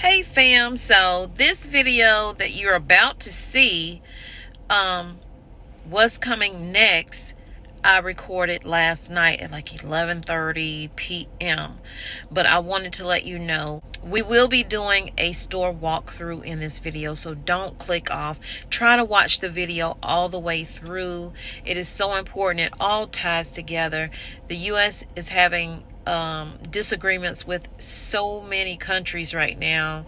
Hey fam, so this video that you're about to see, what's coming next, I recorded last night at like 11:30 p.m. But I wanted to let you know we will be doing a store walkthrough in this video, so don't click off. Try to watch the video all the way through. It is so important. It all ties together. The U.S. is having disagreements with so many countries right now,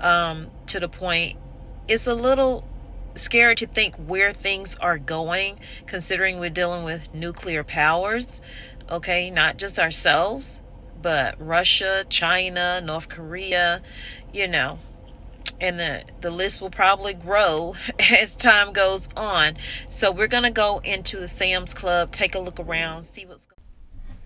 to the point it's a little scary to think where things are going, considering we're dealing with nuclear powers. Okay, not just ourselves, but Russia, China, North Korea, and the list will probably grow as time goes on. So we're gonna go into the Sam's Club, take a look around, see what's going on.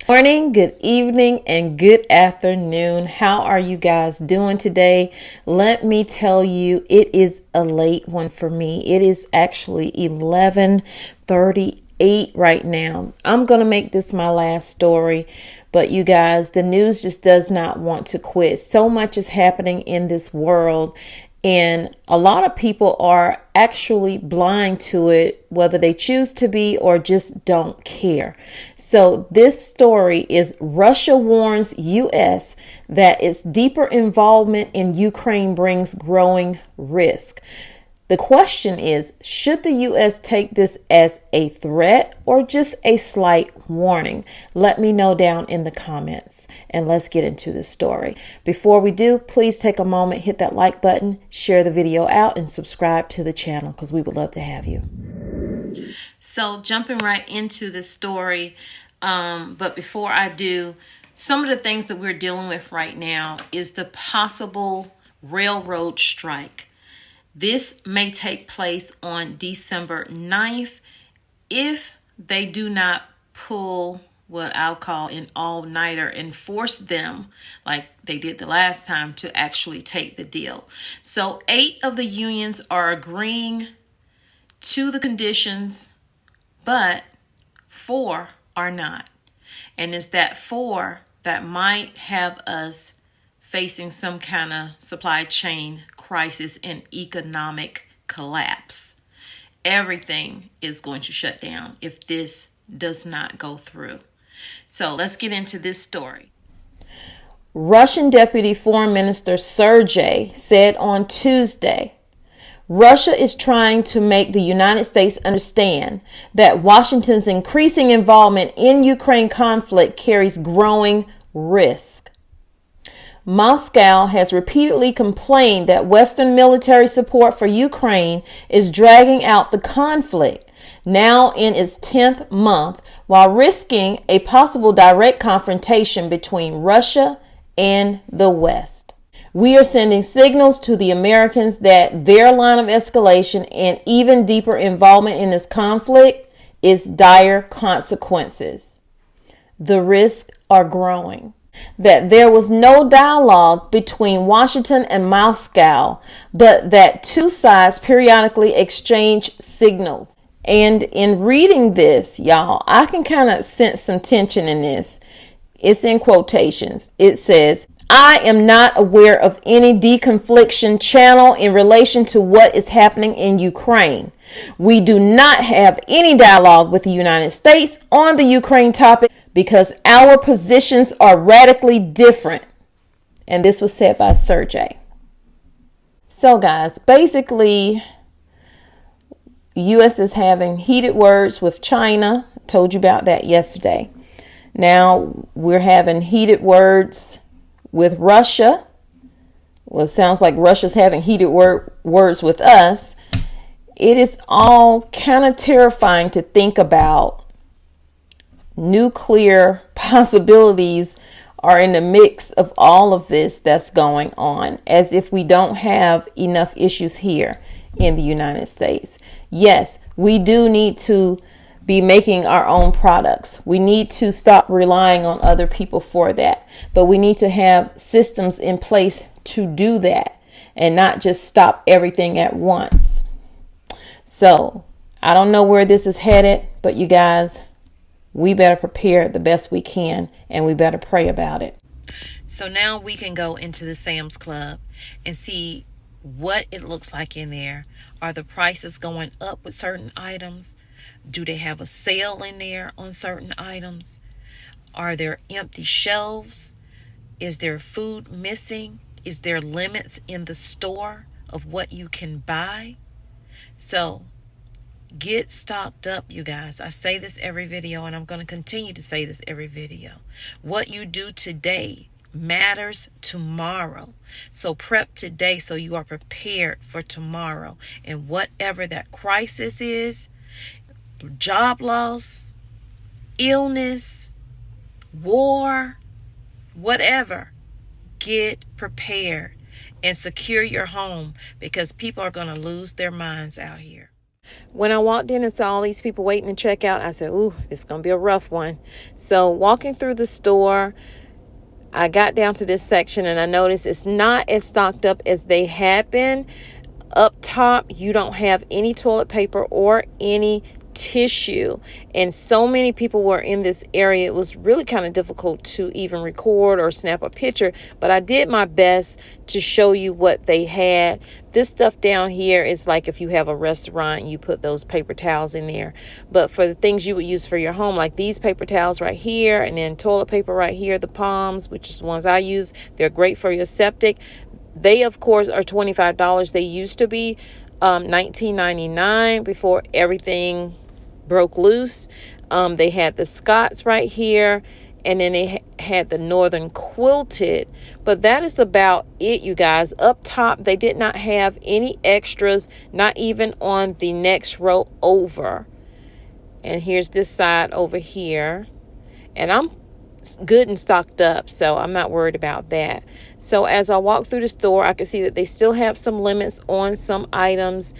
Morning, good evening, and good afternoon. How are you guys doing today? Let me tell you, it is a late one for me. It is actually 11:38 right now. I'm going to make this my last story, but you guys, the news just does not want to quit. So much is happening in this world, and a lot of people are actually blind to it, whether they choose to be or just don't care. So this story is Russia warns U.S. that its deeper involvement in Ukraine brings growing risk. The question is, should the U.S. take this as a threat or just a slight warning? Let me know down in the comments, and let's get into the story. Before we do, please take a moment, hit that like button, share the video out, and subscribe to the channel because we would love to have you. So jumping right into the story, but before I do, some of the things that we're dealing with right now is the possible railroad strike. This may take place on December 9th if they do not pull what I'll call an all-nighter and force them, like they did the last time, to actually take the deal. So 8 of the unions are agreeing to the conditions, but 4 are not. And it's that 4 that might have us facing some kind of supply chain crisis and economic collapse. Everything is going to shut down if this does not go through. So let's get into this story. Russian Deputy Foreign Minister Sergei said on Tuesday, Russia is trying to make the United States understand that Washington's increasing involvement in Ukraine conflict carries growing risk. Moscow has repeatedly complained that Western military support for Ukraine is dragging out the conflict, now in its 10th month, while risking a possible direct confrontation between Russia and the West. We are sending signals to the Americans that their line of escalation and even deeper involvement in this conflict is dire consequences. The risks are growing. That there was no dialogue between Washington and Moscow, but that two sides periodically exchange signals. And in reading this, y'all, I can kind of sense some tension in this. It's in quotations. It says, I am not aware of any deconfliction channel in relation to what is happening in Ukraine. We do not have any dialogue with the United States on the Ukraine topic because our positions are radically different. And this was said by Sergei. So guys, basically, U.S. is having heated words with China. I told you about that yesterday. Now we're having heated words with Russia. Well, it sounds like Russia's having heated words with us. It is all kind of terrifying to think about. Nuclear possibilities are in the mix of all of this that's going on, as if we don't have enough issues here in the United States. Yes, we do need to be making our own products. We need to stop relying on other people for that. But we need to have systems in place to do that and not just stop everything at once. So I don't know where this is headed, but you guys, we better prepare the best we can, and we better pray about it. So now we can go into the Sam's Club and see what it looks like in there. Are the prices going up with certain items? Do they have a sale in there on certain items? Are there empty shelves? Is there food missing? Is there limits in the store of what you can buy? So get stocked up, you guys. I say this every video, and I'm going to continue to say this every video. What you do today matters tomorrow. So prep today so you are prepared for tomorrow. And whatever that crisis is, job loss, illness, war, whatever, get prepared and secure your home, because people are going to lose their minds out here. When I walked in and saw all these people waiting to check out, I said, ooh, it's going to be a rough one. So walking through the store, I got down to this section and I noticed it's not as stocked up as they had been. Up top, you don't have any toilet paper or any tissue, and so many people were in this area. It was really kind of difficult to even record or snap a picture, but I did my best to show you what they had. This stuff down here is like if you have a restaurant, you put those paper towels in there. But for the things you would use for your home, like these paper towels right here, and then toilet paper right here, the Palms, which is the ones I use, they're great for your septic. They, of course, are $25. They used to be $19.99 before everything broke loose. They had the Scots right here, and then they had the Northern Quilted. But that is about it, you guys. Up top, they did not have any extras, not even on the next row over. And here's this side over here. And I'm good and stocked up, so I'm not worried about that. So as I walk through the store, I can see that they still have some limits on some items.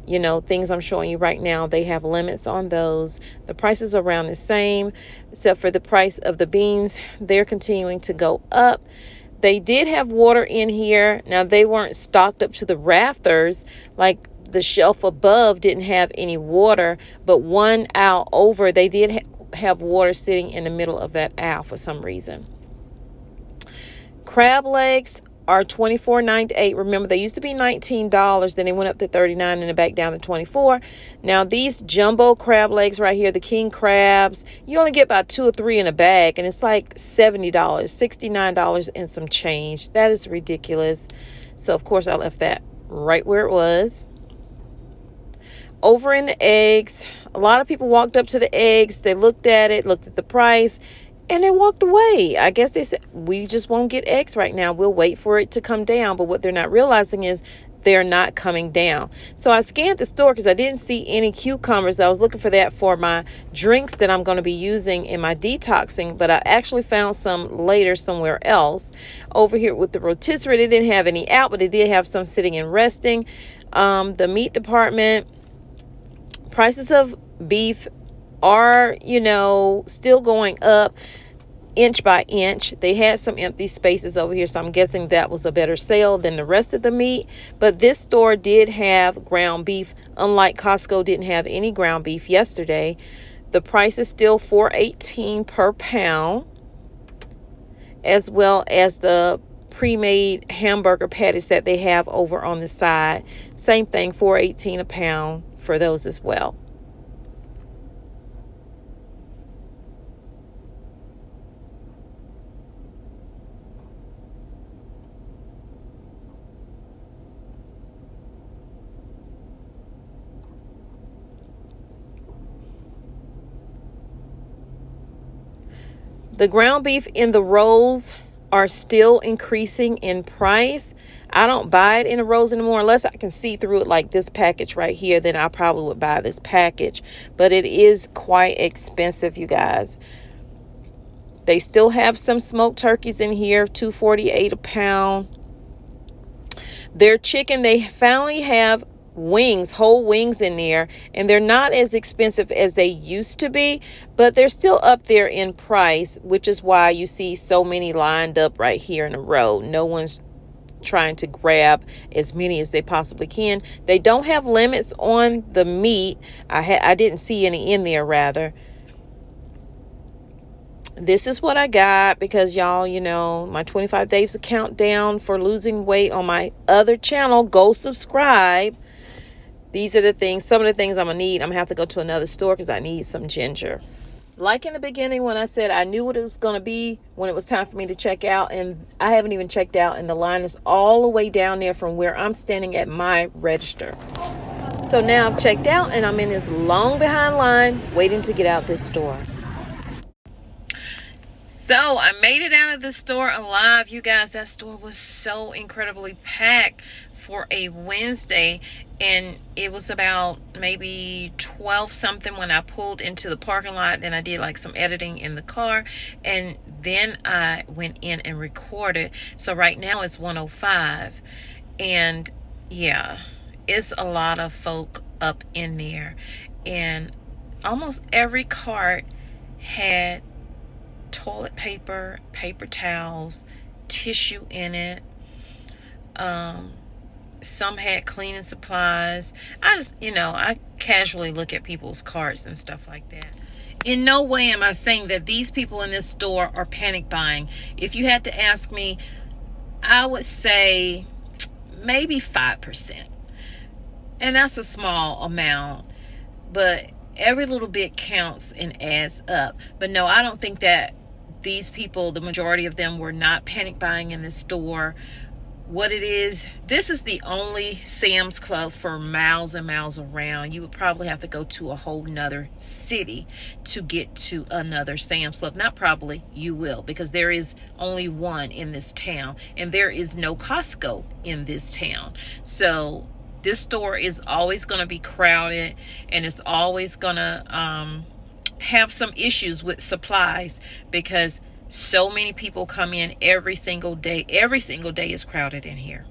You know, things I'm showing you right now, they have limits on those. The prices are around the same, except for the price of the beans. They're continuing to go up. They did have water in here. Now, they weren't stocked up to the rafters. Like the shelf above didn't have any water, but one aisle over, they did have water sitting in the middle of that aisle for some reason. Crab legs are $24.98. Remember, they used to be $19. Then they went up to $39 and then back down to $24. Now, these jumbo crab legs right here, the king crabs, you only get about 2 or 3 in a bag, and it's like $70, $69 and some change. That is ridiculous. So, of course, I left that right where it was. Over in the eggs, a lot of people walked up to the eggs. They looked at it, looked at the price, and they walked away. I guess they said, we just won't get eggs right now. We'll wait for it to come down. But what they're not realizing is they're not coming down. So I scanned the store because I didn't see any cucumbers. I was looking for that for my drinks that I'm going to be using in my detoxing. But I actually found some later somewhere else. Over here with the rotisserie, they didn't have any out, but they did have some sitting and resting. The meat department, prices of beef are, still going up inch by inch. They had some empty spaces over here, so I'm guessing that was a better sale than the rest of the meat. But this store did have ground beef, unlike Costco didn't have any ground beef yesterday. The price is still $4.18 per pound, as well as the pre-made hamburger patties that they have over on the side. Same thing, $4.18 a pound for those as well. The ground beef in the rolls are still increasing in price. I don't buy it in the rolls anymore unless I can see through it like this package right here. Then I probably would buy this package. But it is quite expensive, you guys. They still have some smoked turkeys in here, $2.48 a pound. Their chicken, they finally have wings, whole wings in there, and they're not as expensive as they used to be, but they're still up there in price, which is why you see so many lined up right here in a row. No one's trying to grab as many as they possibly can. They don't have limits on the meat. I didn't see any in there, rather. this is what I got, because y'all, you know, my 25 days of countdown for losing weight on my other channel. Go subscribe. These are the things, some of the things I'm gonna need. I'm gonna have to go to another store because I need some ginger. Like in the beginning when I said I knew what it was gonna be when it was time for me to check out, and I haven't even checked out, and the line is all the way down there from where I'm standing at my register. So now I've checked out and I'm in this long behind line waiting to get out this store. So I made it out of the store alive. You guys, that store was so incredibly packed for a Wednesday, and it was about maybe 12 something when I pulled into the parking lot. Then I did like some editing in the car, and then I went in and recorded. So right now it's 1:05, and yeah, it's a lot of folk up in there, and almost every cart had toilet paper, paper towels, tissue in it. Some had cleaning supplies. I just, I casually look at people's carts and stuff like that. In no way am I saying that these people in this store are panic buying. If you had to ask me, I would say maybe 5%. And that's a small amount, but every little bit counts and adds up. But no, I don't think that these people, the majority of them, were not panic buying in the store. What it is, this is the only Sam's Club for miles and miles around. You would probably have to go to a whole nother city to get to another Sam's Club. Not probably, you will, because there is only one in this town, and there is no Costco in this town. So this store is always going to be crowded, and it's always going to have some issues with supplies, because so many people come in every single day. Every single day is crowded in here.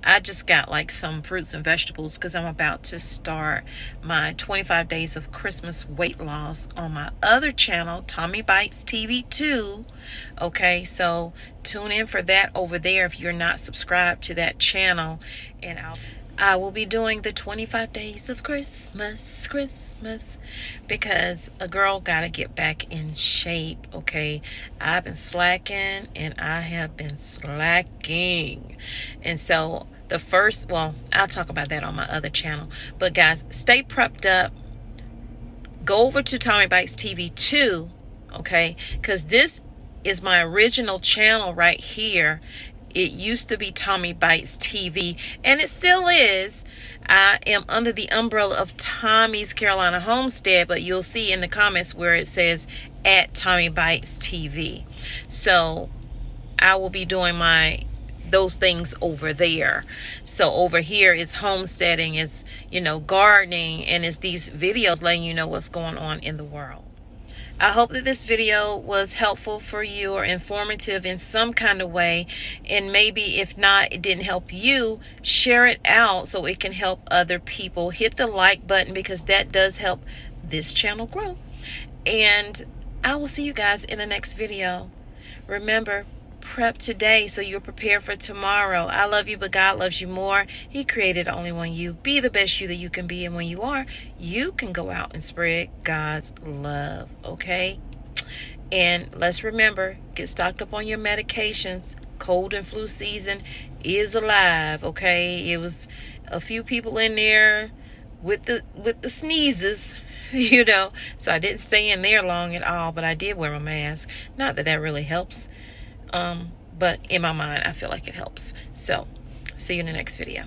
I just got like some fruits and vegetables because I'm about to start my 25 days of Christmas weight loss on my other channel, Tommy Bites TV 2. Okay, so tune in for that over there if you're not subscribed to that channel. And I will be doing the 25 days of Christmas, because a girl got to get back in shape, okay? I've been slacking, and I have been slacking. And so I'll talk about that on my other channel. But guys, stay prepped up. Go over to Tommy Bites TV 2, okay? Because this is my original channel right here. It used to be Tommy Bites TV, and it still is. I am under the umbrella of Tommy's Carolina Homestead, but you'll see in the comments where it says at Tommy Bites TV. So I will be doing those things over there. So over here is homesteading, is gardening, and it's these videos letting you know what's going on in the world. I hope that this video was helpful for you or informative in some kind of way. And maybe if not, it didn't help you, share it out so it can help other people. Hit the like button, because that does help this channel grow. And I will see you guys in the next video. Remember, prep today so you're prepared for tomorrow. I love you, but God loves you more. He created only one you. Be the best you that you can be, and when you are, you can go out and spread God's love, okay? And let's remember, get stocked up on your medications. Cold and flu season is alive, okay? It was a few people in there with the sneezes, so I didn't stay in there long at all, but I did wear my mask. Not that really helps. But in my mind, I feel like it helps. So, see you in the next video.